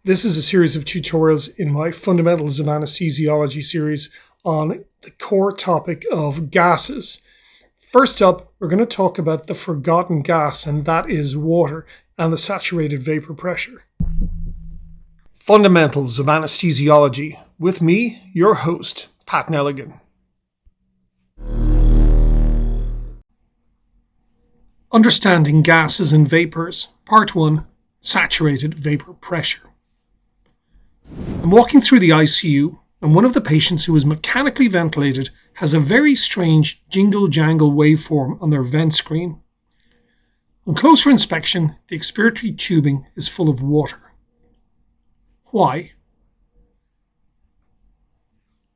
This is a series of tutorials in my Fundamentals of Anesthesiology series on the core topic of gases. First up, we're going to talk about the forgotten gas, and that is water and the saturated vapor pressure. Fundamentals of Anesthesiology, with me, your host, Pat Nelligan. Understanding gases and vapors, Part 1, Saturated Vapor Pressure. I'm walking through the ICU, and one of the patients who is mechanically ventilated has a very strange jingle-jangle waveform on their vent screen. On closer inspection, the expiratory tubing is full of water. Why?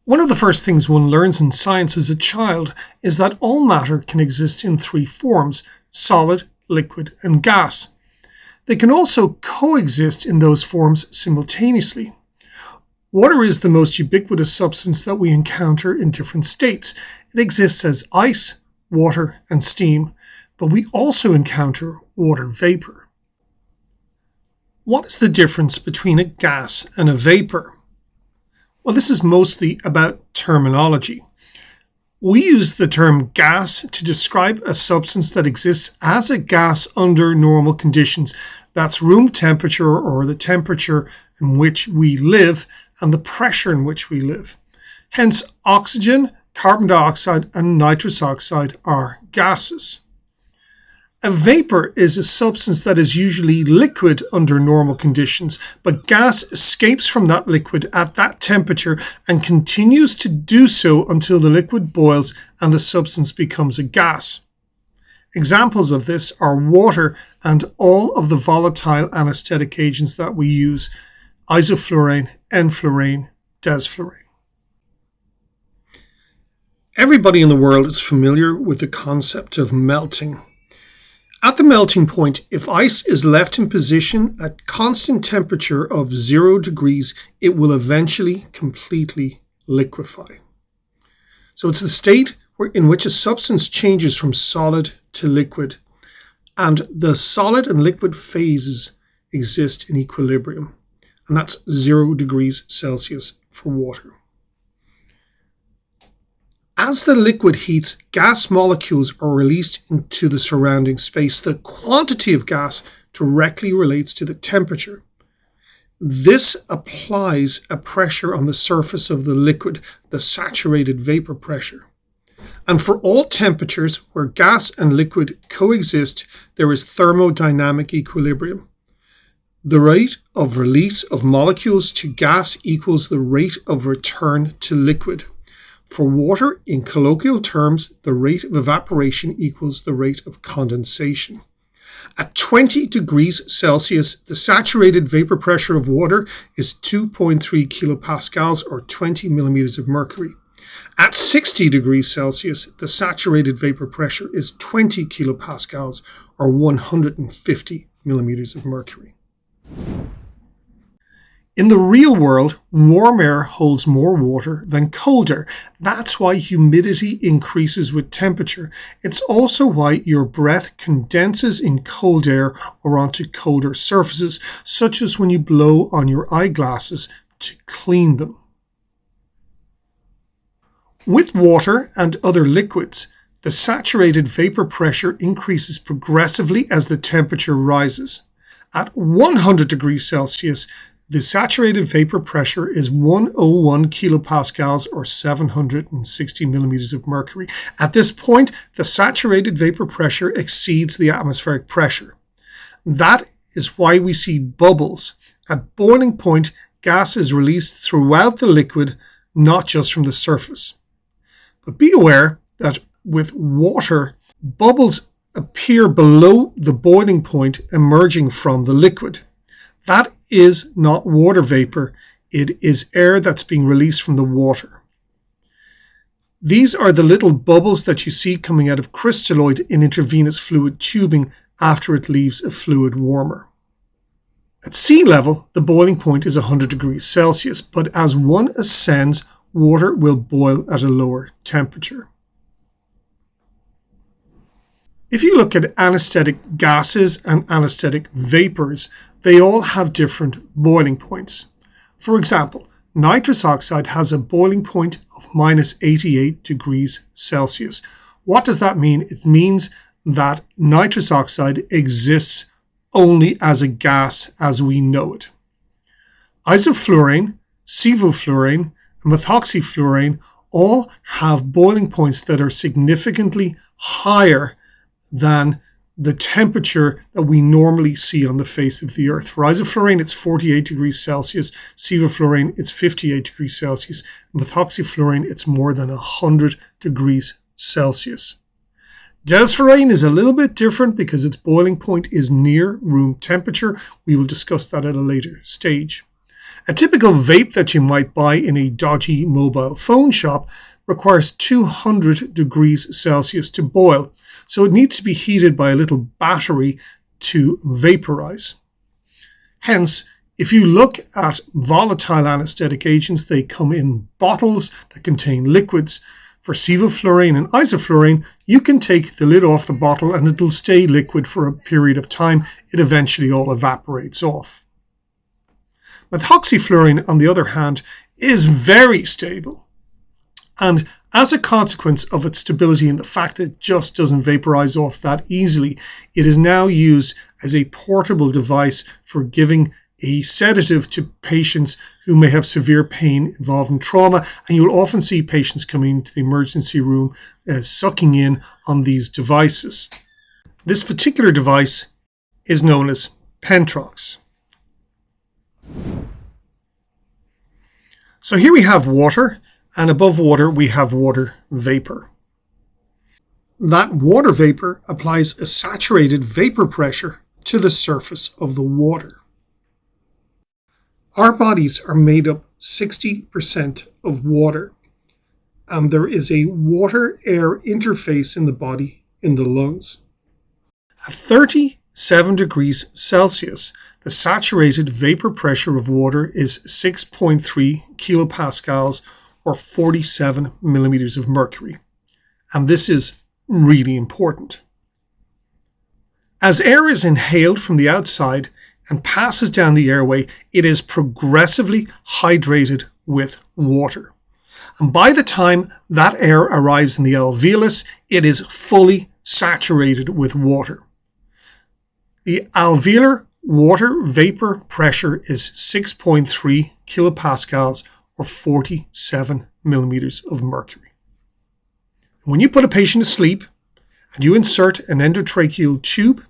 One of the first things one learns in science as a child is that all matter can exist in three forms: solid, liquid, and gas. They can also coexist in those forms simultaneously. Water is the most ubiquitous substance that we encounter in different states. It exists as ice, water, and steam, but we also encounter water vapor. What is the difference between a gas and a vapor? Well, this is mostly about terminology. We use the term gas to describe a substance that exists as a gas under normal conditions. That's room temperature, or the temperature in which we live, and the pressure in which we live. Hence, oxygen, carbon dioxide, and nitrous oxide are gases. A vapor is a substance that is usually liquid under normal conditions, but gas escapes from that liquid at that temperature and continues to do so until the liquid boils and the substance becomes a gas. Examples of this are water and all of the volatile anesthetic agents that we use: isoflurane, enflurane, desflurane. Everybody in the world is familiar with the concept of melting. At the melting point, if ice is left in position at constant temperature of 0 degrees, it will eventually completely liquefy. So it's the state in which a substance changes from solid to liquid, and the solid and liquid phases exist in equilibrium, and that's 0 degrees Celsius for water. As the liquid heats, gas molecules are released into the surrounding space. The quantity of gas directly relates to the temperature. This applies a pressure on the surface of the liquid, the saturated vapor pressure. And for all temperatures where gas and liquid coexist, there is thermodynamic equilibrium. The rate of release of molecules to gas equals the rate of return to liquid. For water, in colloquial terms, the rate of evaporation equals the rate of condensation. At 20 degrees Celsius, the saturated vapor pressure of water is 2.3 kilopascals, or 20 millimeters of mercury. At 60 degrees Celsius, the saturated vapor pressure is 20 kilopascals, or 150 millimeters of mercury. In the real world, warm air holds more water than cold air. That's why humidity increases with temperature. It's also why your breath condenses in cold air or onto colder surfaces, such as when you blow on your eyeglasses to clean them. With water and other liquids, the saturated vapor pressure increases progressively as the temperature rises. At 100 degrees Celsius, the saturated vapor pressure is 101 kilopascals, or 760 millimeters of mercury. At this point, the saturated vapor pressure exceeds the atmospheric pressure. That is why we see bubbles. At boiling point, gas is released throughout the liquid, not just from the surface. But be aware that with water, bubbles appear below the boiling point emerging from the liquid. That is not water vapor, it is air that's being released from the water. These are the little bubbles that you see coming out of crystalloid in intravenous fluid tubing after it leaves a fluid warmer. At sea level, the boiling point is 100 degrees Celsius, but as one ascends, water will boil at a lower temperature. If you look at anesthetic gases and anesthetic vapors, they all have different boiling points. For example, nitrous oxide has a boiling point of -88 degrees Celsius. What does that mean? It means that nitrous oxide exists only as a gas as we know it. Isoflurane, sevoflurane, and methoxyflurane all have boiling points that are significantly higher than the temperature that we normally see on the face of the earth. For isoflurane, it's 48 degrees Celsius. Sevoflurane, it's 58 degrees Celsius. And methoxyflurane, it's more than 100 degrees Celsius. Desflurane is a little bit different because its boiling point is near room temperature. We will discuss that at a later stage. A typical vape that you might buy in a dodgy mobile phone shop requires 200 degrees Celsius to boil, so it needs to be heated by a little battery to vaporize. Hence, if you look at volatile anesthetic agents, they come in bottles that contain liquids. For sevoflurane and isoflurane, you can take the lid off the bottle and it'll stay liquid for a period of time. It eventually all evaporates off. Methoxyflurane, on the other hand, is very stable. And as a consequence of its stability and the fact that it just doesn't vaporize off that easily, it is now used as a portable device for giving a sedative to patients who may have severe pain involving trauma. And you will often see patients coming into the emergency room sucking in on these devices. This particular device is known as Pentrox. So here we have water, and above water we have water vapor. That water vapor applies a saturated vapor pressure to the surface of the water. Our bodies are made up 60% of water, and there is a water-air interface in the body in the lungs. At 37 degrees Celsius, the saturated vapor pressure of water is 6.3 kilopascals or 47 millimeters of mercury. And this is really important. As air is inhaled from the outside and passes down the airway, it is progressively hydrated with water. And by the time that air arrives in the alveolus, it is fully saturated with water. The alveolar water vapor pressure is 6.3 kilopascals or 47 millimeters of mercury. When you put a patient to sleep and you insert an endotracheal tube,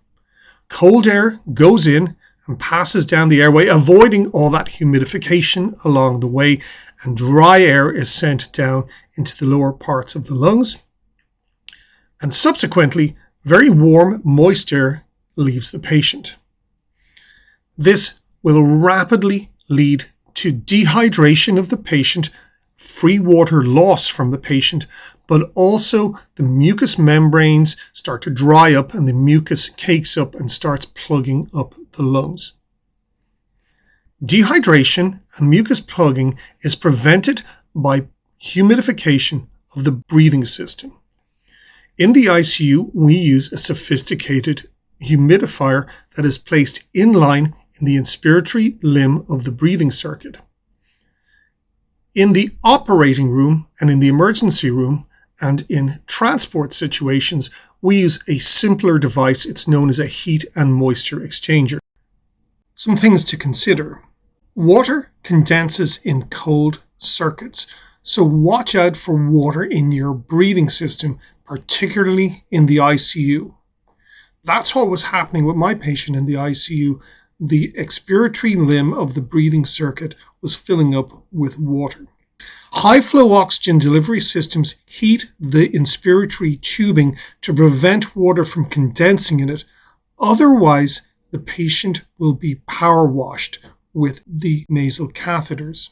cold air goes in and passes down the airway, avoiding all that humidification along the way, and dry air is sent down into the lower parts of the lungs. And subsequently, very warm, moist air leaves the patient. This will rapidly lead to dehydration of the patient, free water loss from the patient, but also the mucous membranes start to dry up and the mucus cakes up and starts plugging up the lungs. Dehydration and mucus plugging is prevented by humidification of the breathing system. In the ICU, we use a sophisticated humidifier that is placed in line in the inspiratory limb of the breathing circuit. In the operating room and in the emergency room and in transport situations, we use a simpler device. It's known as a heat and moisture exchanger. Some things to consider. Water condenses in cold circuits, so watch out for water in your breathing system, particularly in the ICU. That's what was happening with my patient in the ICU. The expiratory limb of the breathing circuit was filling up with water. High-flow oxygen delivery systems heat the inspiratory tubing to prevent water from condensing in it. Otherwise, the patient will be power washed with the nasal catheters.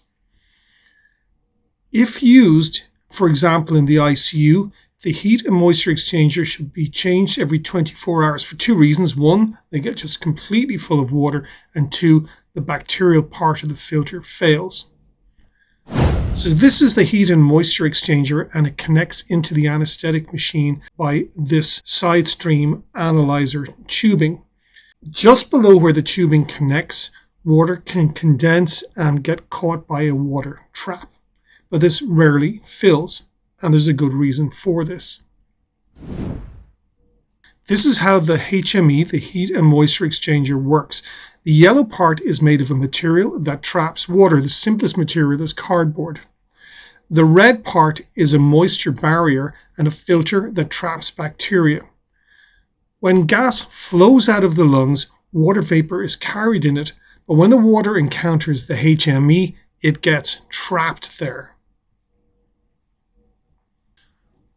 If used, for example, in the ICU, the heat and moisture exchanger should be changed every 24 hours for two reasons. One, they get just completely full of water, and two, the bacterial part of the filter fails. So this is the heat and moisture exchanger, and it connects into the anesthetic machine by this side stream analyzer tubing. Just below where the tubing connects, water can condense and get caught by a water trap, but this rarely fills, and there's a good reason for this. This is how the HME, the heat and moisture exchanger, works. The yellow part is made of a material that traps water. The simplest material is cardboard. The red part is a moisture barrier and a filter that traps bacteria. When gas flows out of the lungs, water vapor is carried in it, but when the water encounters the HME, it gets trapped there.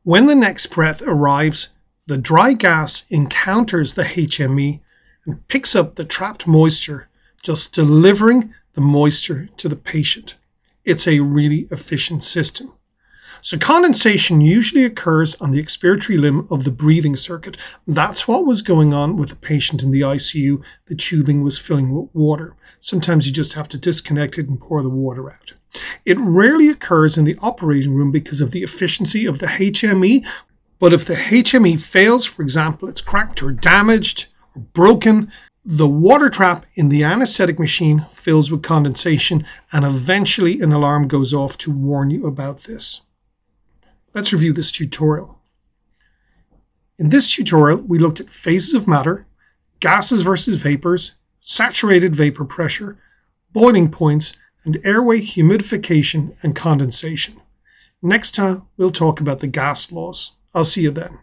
When the next breath arrives, the dry gas encounters the HME and picks up the trapped moisture, just delivering the moisture to the patient. It's a really efficient system. So condensation usually occurs on the expiratory limb of the breathing circuit. That's what was going on with the patient in the ICU. The tubing was filling with water. Sometimes you just have to disconnect it and pour the water out. It rarely occurs in the operating room because of the efficiency of the HME. But if the HME fails, for example, it's cracked or damaged or broken, the water trap in the anesthetic machine fills with condensation, and eventually an alarm goes off to warn you about this. Let's review this tutorial. In this tutorial, we looked at phases of matter, gases versus vapors, saturated vapor pressure, boiling points, and airway humidification and condensation. Next time, we'll talk about the gas laws. I'll see you then.